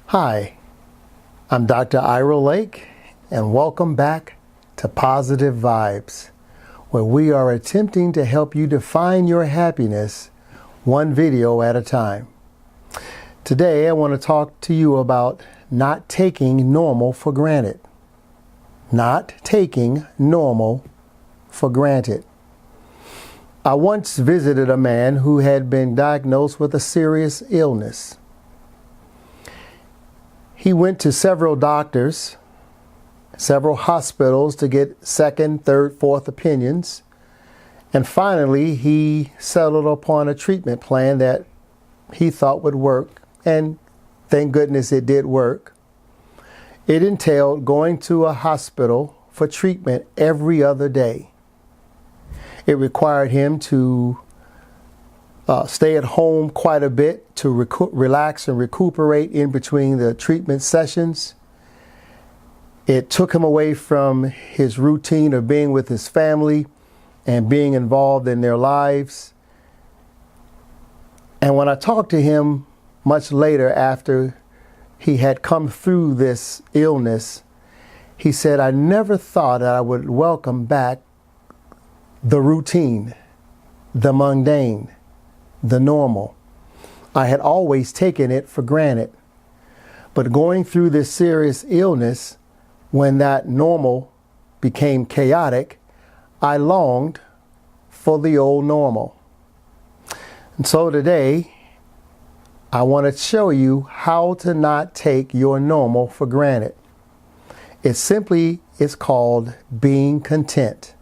Hi, I'm Dr. Ira Lake, and welcome back to Positive Vibes, where we are attempting to help you define your happiness one video at a time. Today, I want to talk to you about not taking normal for granted. Not taking normal for granted. I once visited a man who had been diagnosed with a serious illness. He went to several doctors, several hospitals to get second, third, fourth opinions. And finally, he settled upon a treatment plan that he thought would work. And thank goodness it did work. It entailed going to a hospital for treatment every other day. It required him to stay at home quite a bit to relax and recuperate in between the treatment sessions. It took him away from his routine of being with his family and being involved in their lives. And when I talked to him much later after he had come through this illness, he said, "I never thought that I would welcome back the routine, the mundane, the normal. I had always taken it for granted. But going through this serious illness, when that normal became chaotic, I longed for the old normal." And so today, I want to show you how to not take your normal for granted. It simply is called being content.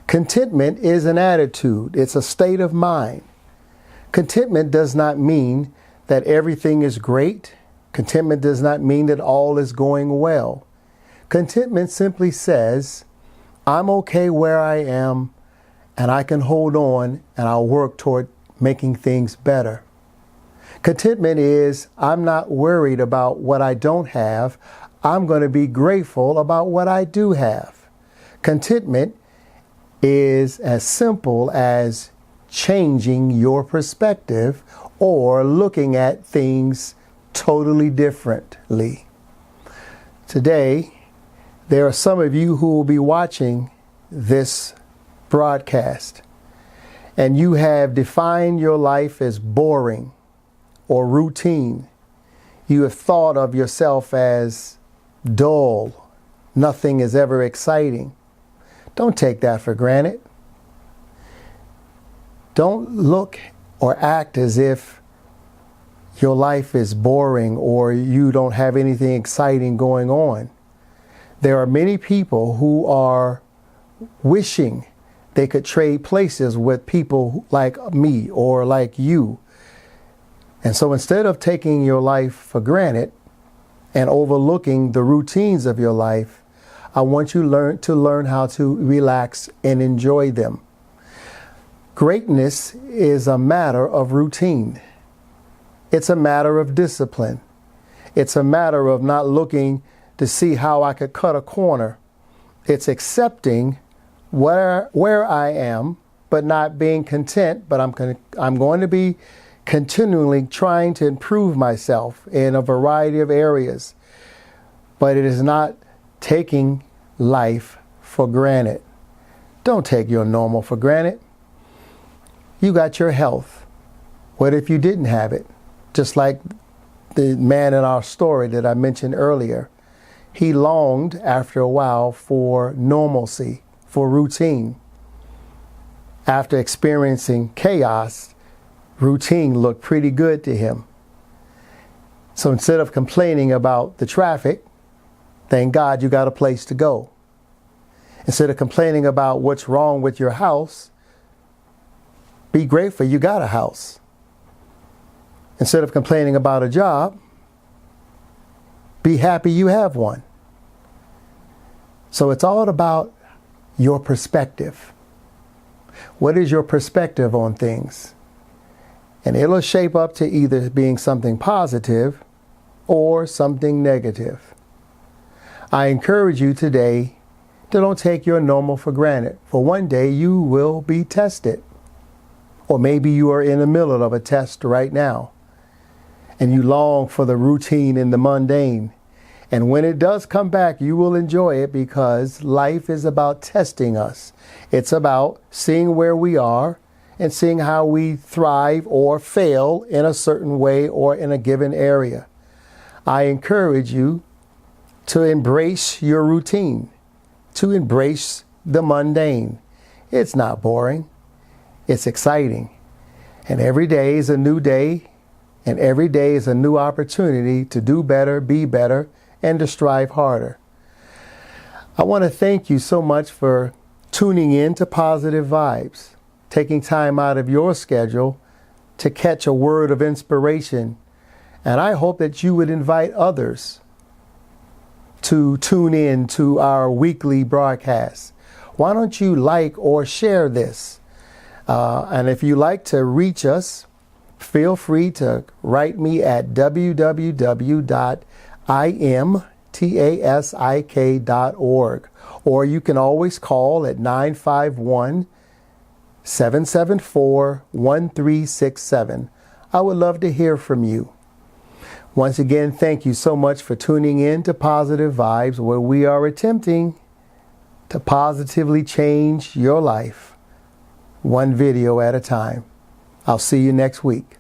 Contentment is an attitude. It's a state of mind. Contentment does not mean that everything is great. Contentment does not mean that all is going well. Contentment simply says, I'm okay where I am and I can hold on and I'll work toward making things better. Contentment is, I'm not worried about what I don't have. I'm going to be grateful about what I do have. Contentment is as simple as changing your perspective or looking at things totally differently. Today, there are some of you who will be watching this broadcast, and you have defined your life as boring or routine. You have thought of yourself as dull. Nothing is ever exciting. Don't take that for granted. Don't look or act as if your life is boring or you don't have anything exciting going on. There are many people who are wishing they could trade places with people like me or like you. And so instead of taking your life for granted and overlooking the routines of your life, I want you to learn how to relax and enjoy them. Greatness is a matter of routine. It's a matter of discipline. It's a matter of not looking to see how I could cut a corner. It's accepting where I am, but not being content. But I'm going to be continually trying to improve myself in a variety of areas. But it is not taking life for granted. Don't take your normal for granted. You got your health. What if you didn't have it? Just like the man in our story that I mentioned earlier. He longed after a while for normalcy, for routine. After experiencing chaos, routine looked pretty good to him. So instead of complaining about the traffic, thank God you got a place to go. Instead of complaining about what's wrong with your house, be grateful you got a house. Instead of complaining about a job, be happy you have one. So it's all about your perspective. What is your perspective on things? And it'll shape up to either being something positive or something negative. I encourage you today to don't take your normal for granted. For one day you will be tested. Or maybe you are in the middle of a test right now. and you long for the routine and the mundane. And when it does come back, you will enjoy it, because life is about testing us. It's about seeing where we are and seeing how we thrive or fail in a certain way or in a given area. I encourage you to embrace your routine, to embrace the mundane. It's not boring. It's exciting. And every day is a new day, and every day is a new opportunity to do better, be better, and to strive harder. I want to thank you so much for tuning in to Positive Vibes, taking time out of your schedule to catch a word of inspiration. And I hope that you would invite others to tune in to our weekly broadcast. Why don't you like or share this? And if you like to reach us, feel free to write me at www.imtasik.org, or you can always call at 951-774-1367. I would love to hear from you. Once again, thank you so much for tuning in to Positive Vibes, where we are attempting to positively change your life one video at a time. I'll see you next week.